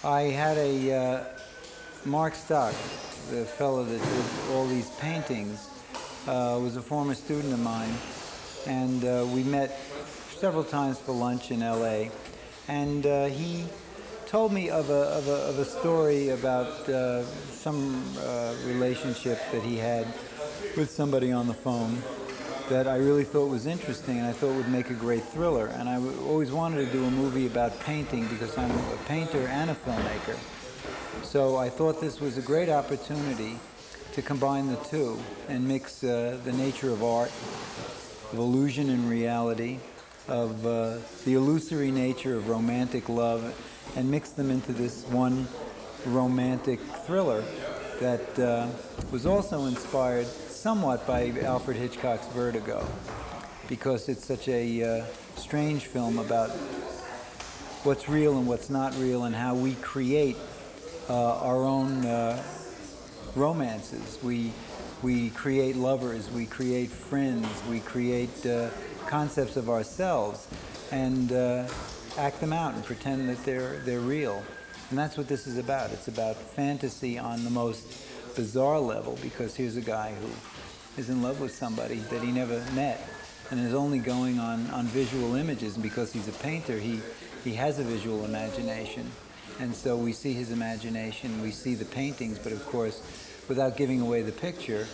I had a Mark Stock, the fellow that did all these paintings, was a former student of mine, and we met several times for lunch in L.A. And he told me of a story about some relationship that he had with somebody on the phone that I really thought was interesting and I thought would make a great thriller. And I always wanted to do a movie about painting because I'm a painter and a filmmaker. So I thought this was a great opportunity to combine the two and mix the nature of art, of illusion and reality, of the illusory nature of romantic love, and mix them into this one romantic thriller that was also inspired somewhat by Alfred Hitchcock's Vertigo, because it's such a strange film about what's real and what's not real and how we create our own romances. We create lovers, we create friends, we create concepts of ourselves and act them out and pretend that they're real. And that's what this is about. It's about fantasy on the most bizarre level, because here's a guy who is in love with somebody that he never met and is only going on visual images, and because he's a painter, he has a visual imagination. And so we see his imagination, we see the paintings, but of course, without giving away the picture,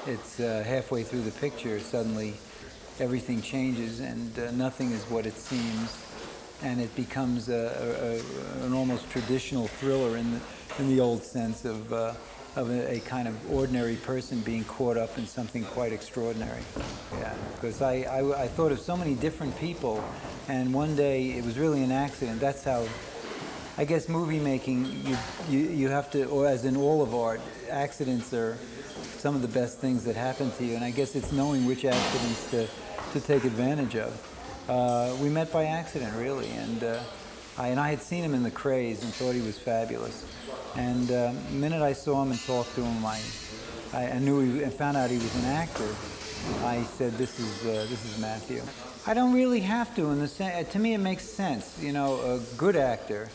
it's halfway through the picture, suddenly everything changes and nothing is what it seems, and it becomes an almost traditional thriller in the old sense of a kind of ordinary person being caught up in something quite extraordinary. Yeah, because I thought of so many different people, and one day it was really an accident. That's how, I guess, movie making, you have to, or as in all of art, accidents are some of the best things that happen to you, and I guess it's knowing which accidents to take advantage of. We met by accident, really, and I had seen him in The Craze and thought he was fabulous. And the minute I saw him and talked to him, I knew and found out he was an actor. I said, this is Matthew. I don't really have to, in the sense, to me it makes sense. You know, a good actor,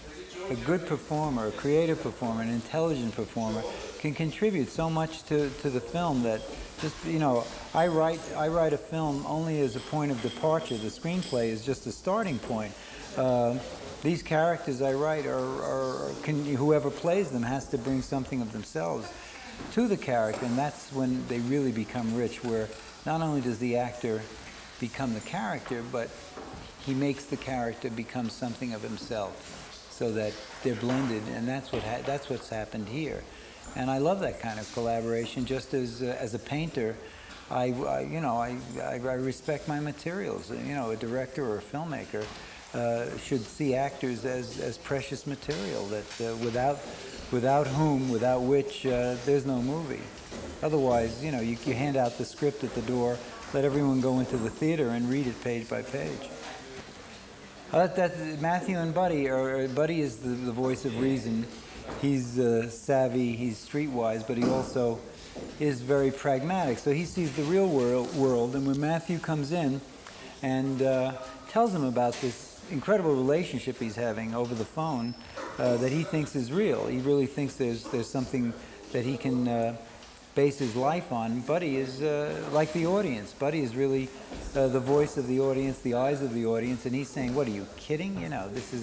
a good performer, a creative performer, an intelligent performer can contribute so much to the film that just, you know, I write a film only as a point of departure. The screenplay is just a starting point. These characters I write whoever plays them has to bring something of themselves to the character, and that's when they really become rich, where not only does the actor become the character, but he makes the character become something of himself, so that they're blended, and that's what's happened here. And I love that kind of collaboration. Just as a painter, I respect my materials. You know, a director or a filmmaker should see actors as precious material that without which there's no movie. Otherwise, you know, you hand out the script at the door, let everyone go into the theater and read it page by page. Matthew and Buddy, Buddy is the voice of reason. He's savvy, he's streetwise, but he also is very pragmatic. So he sees the real world, and when Matthew comes in and tells him about this incredible relationship he's having over the phone that he thinks is real, he really thinks there's something that he can base his life on. Buddy is like the audience. Buddy is really the voice of the audience, the eyes of the audience, and he's saying, "What, are you kidding? You know, this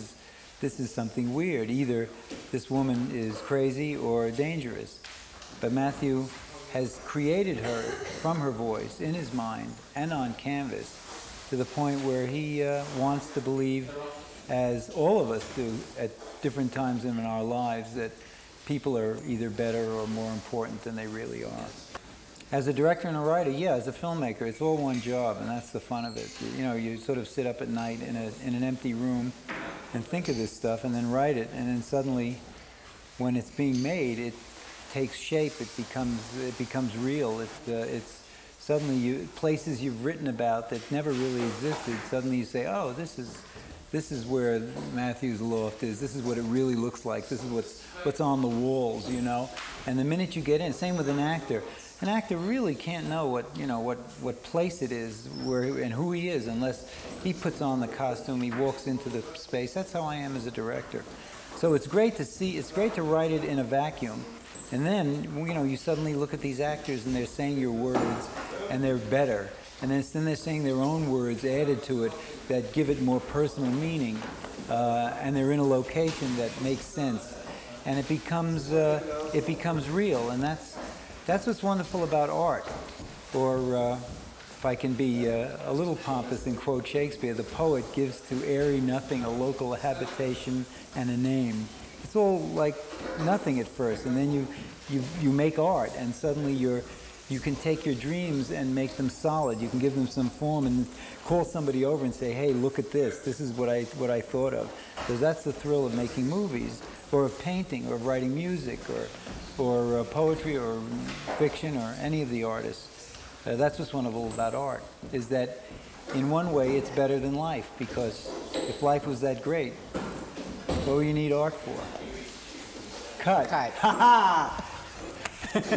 is something weird. Either this woman is crazy or dangerous." But Matthew has created her from her voice in his mind and on canvas to the point where he wants to believe, as all of us do at different times in our lives, that people are either better or more important than they really are. As a director and a writer, yeah, as a filmmaker, it's all one job, and that's the fun of it. You know, you sort of sit up at night in an empty room and think of this stuff and then write it, and then suddenly, when it's being made, it takes shape, it becomes real. It's suddenly places you've written about that never really existed, suddenly you say, oh, this is where Matthew's loft is. This is what it really looks like. This is what's on the walls, you know. And the minute you get in, same with an actor. An actor really can't know what place it is and who he is unless he puts on the costume, he walks into the space. That's how I am as a director. So it's great to see, it's great to write it in a vacuum. And then, you know, you suddenly look at these actors and they're saying your words and they're better. And then they're saying their own words added to it that give it more personal meaning. And they're in a location that makes sense. And it becomes real. And that's what's wonderful about art. Or if I can be a little pompous and quote Shakespeare, the poet gives to airy nothing a local habitation and a name. It's all like nothing at first, and then you make art, and suddenly you can take your dreams and make them solid. You can give them some form and call somebody over and say, hey, look at this. This is what I thought of. Because that's the thrill of making movies, or of painting, or of writing music, or poetry, or fiction, or any of the artists. That's what's wonderful about art, is that in one way it's better than life, because if life was that great, what do you need art for? Cut. Cut. Ha ha!